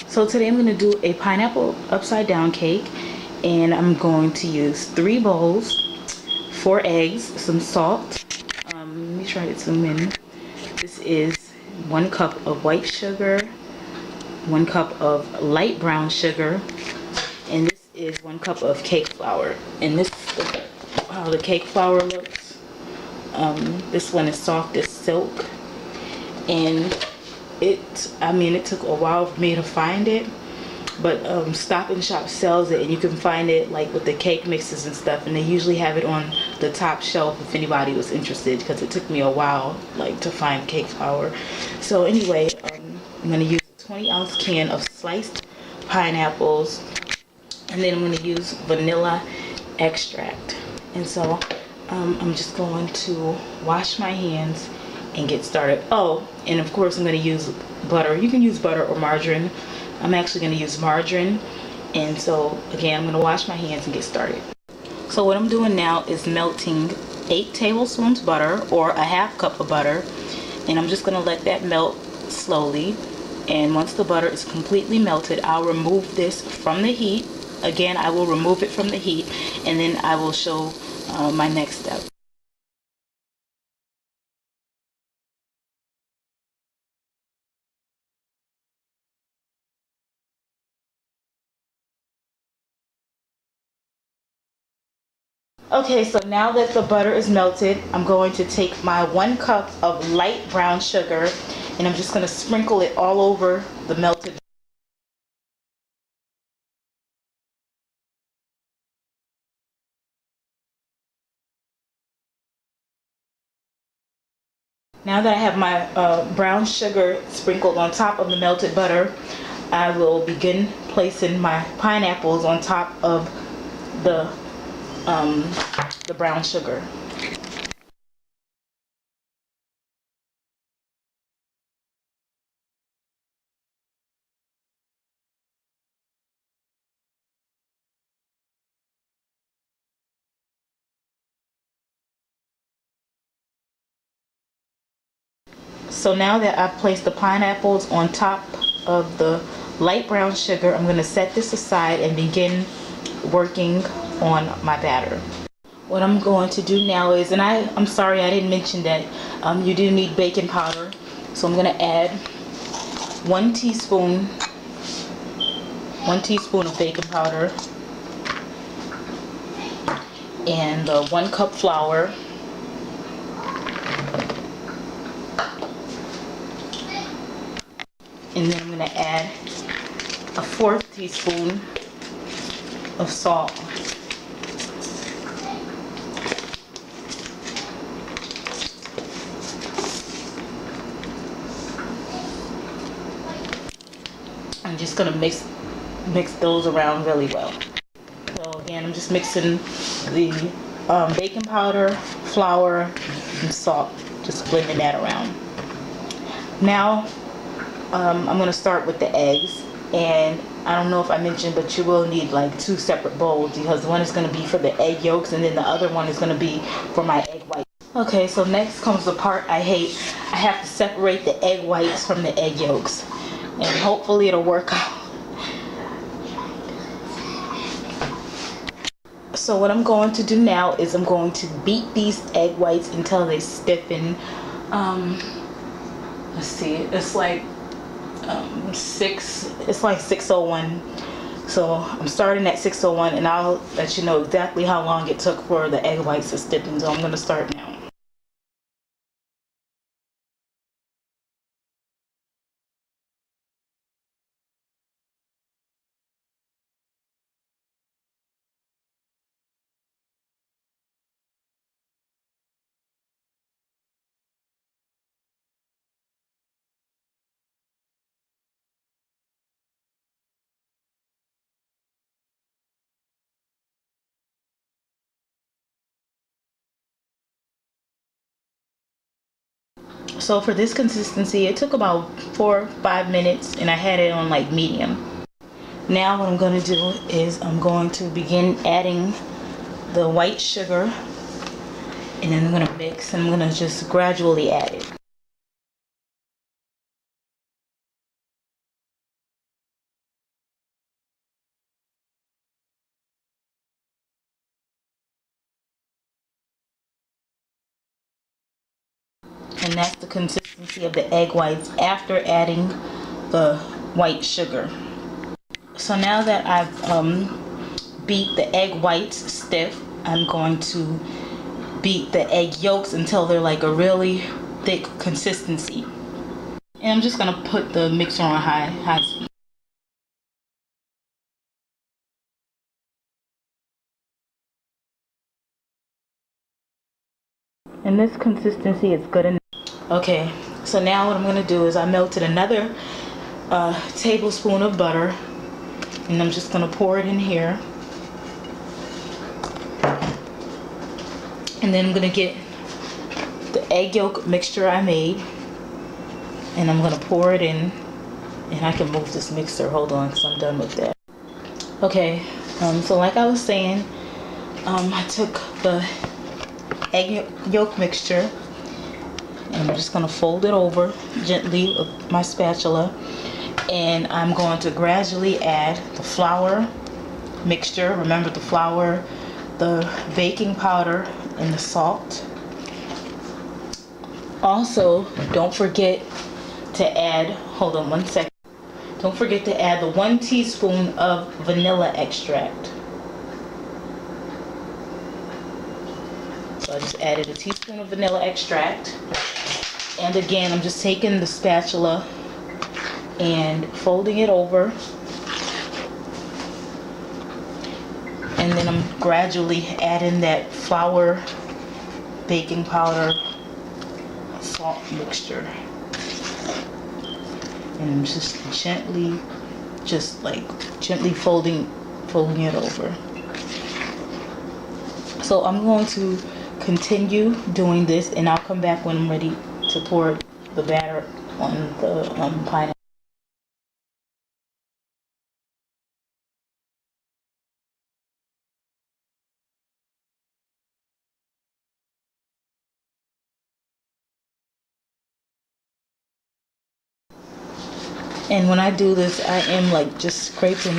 So today I'm going to do a pineapple upside down cake, and I'm going to use 3 bowls, 4 eggs, some salt. Let me try to zoom in. This is 1 cup of white sugar, 1 cup of light brown sugar, and this is 1 cup of cake flour. And this is how the cake flour looks. This one is soft as silk, and it took a while for me to find it, but Stop and Shop sells it, and you can find it like with the cake mixes and stuff, and they usually have it on the top shelf if anybody was interested, because it took me a while like to find cake flour. So anyway, I'm going to use a 20-ounce can of sliced pineapples, and then I'm going to use vanilla extract. And so I'm just going to wash my hands and get started. Oh, and of course I'm going to use butter. You can use butter or margarine. I'm actually going to use margarine. And so again, I'm going to wash my hands and get started. So what I'm doing now is melting 8 tablespoons butter, or a half cup of butter, and I'm just going to let that melt slowly. And once the butter is completely melted, I'll remove this from the heat. Again, I will remove it from the heat, and then I will show my next step. Okay, so now that the butter is melted, I'm going to take my 1 cup of light brown sugar, and I'm just going to sprinkle it all over the melted. Now that I have my brown sugar sprinkled on top of the melted butter, I will begin placing my pineapples on top of the brown sugar. So now that I've placed the pineapples on top of the light brown sugar, I'm going to set this aside and begin working on my batter. What I'm going to do now is, and I'm sorry I didn't mention that you do need baking powder. So I'm going to add 1 teaspoon of baking powder, and 1 cup flour, and then I'm going to add a 1/4 teaspoon of salt. I'm just going to mix those around really well. So again, I'm just mixing the baking powder, flour, and salt, just blending that around. Now I'm going to start with the eggs, and I don't know if I mentioned, but you will need like 2 separate bowls, because one is going to be for the egg yolks, and then the other one is going to be for my egg whites. Okay, so next comes the part I hate. I have to separate the egg whites from the egg yolks, and hopefully it'll work out. So what I'm going to do now is I'm going to beat these egg whites until they stiffen. Let's see, it's like 6:01. So I'm starting at 6:01, and I'll let you know exactly how long it took for the egg whites to stiffen. So I'm going to start now. So for this consistency, it took about 4 or 5 minutes, and I had it on like medium. Now what I'm going to do is I'm going to begin adding the white sugar, and then I'm going to mix, and I'm going to just gradually add it. And that's the consistency of the egg whites after adding the white sugar. So now that I've beat the egg whites stiff, I'm going to beat the egg yolks until they're like a really thick consistency. And I'm just gonna put the mixer on high speed. And this consistency is good enough. Okay, so now what I'm gonna do is I melted another tablespoon of butter, and I'm just gonna pour it in here. And then I'm gonna get the egg yolk mixture I made, and I'm gonna pour it in. And I can move this mixer, hold on, because I'm done with that. Okay, so like I was saying, I took the egg yolk mixture, and I'm just gonna fold it over gently with my spatula, and I'm going to gradually add the flour mixture. Remember the flour, the baking powder, and the salt. Also, don't forget to add, hold on one second. Don't forget to add the 1 teaspoon of vanilla extract. So I just added a teaspoon of vanilla extract. And again, I'm just taking the spatula and folding it over. And then I'm gradually adding that flour, baking powder, salt mixture. And I'm just gently folding it over. So I'm going to continue doing this, and I'll come back when I'm ready to pour the batter on the pineapple. And when I do this, I am like just scraping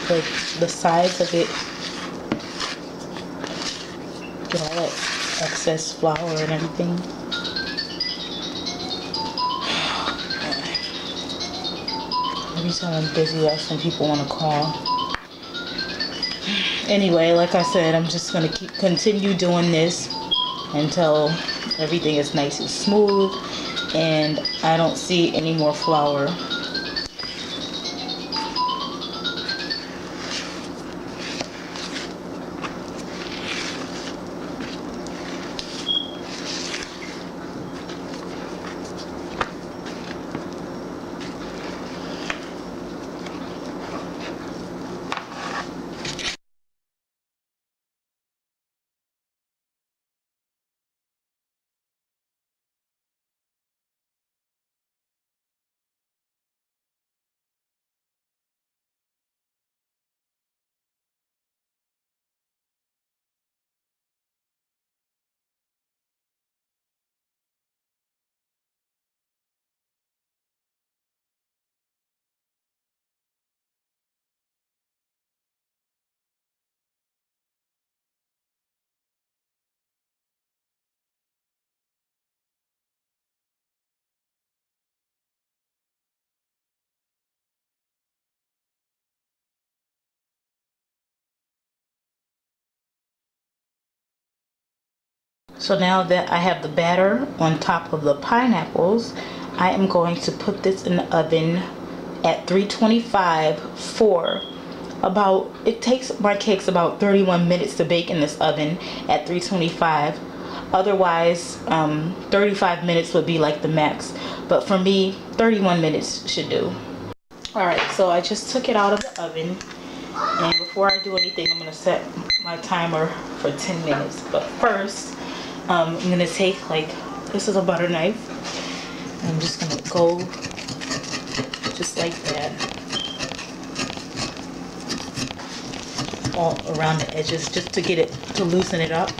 the sides of it, get all that excess flour and everything. Every time I'm busy, that's when people want to call. Anyway, like I said, I'm just gonna continue doing this until everything is nice and smooth and I don't see any more flour. So now that I have the batter on top of the pineapples, I am going to put this in the oven at 325 for about, it takes my cakes about 31 minutes to bake in this oven at 325. Otherwise, 35 minutes would be like the max. But for me, 31 minutes should do. Alright, so I just took it out of the oven. And before I do anything, I'm going to set my timer for 10 minutes. But first, I'm going to take, like, this is a butter knife. I'm just going to go just like that, all around the edges, just to get it, to loosen it up.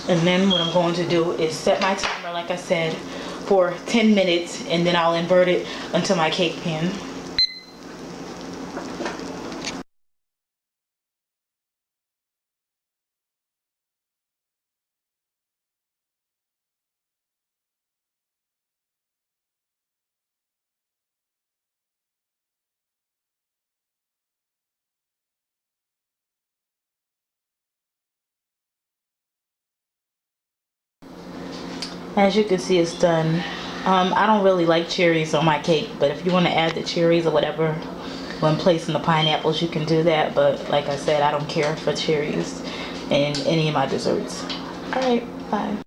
And then what I'm going to do is set my timer, like I said, for 10 minutes, and then I'll invert it onto my cake pan. As you can see, it's done. I don't really like cherries on my cake, but if you want to add the cherries or whatever when placing the pineapples, you can do that. But like I said, I don't care for cherries in any of my desserts. Alright, bye.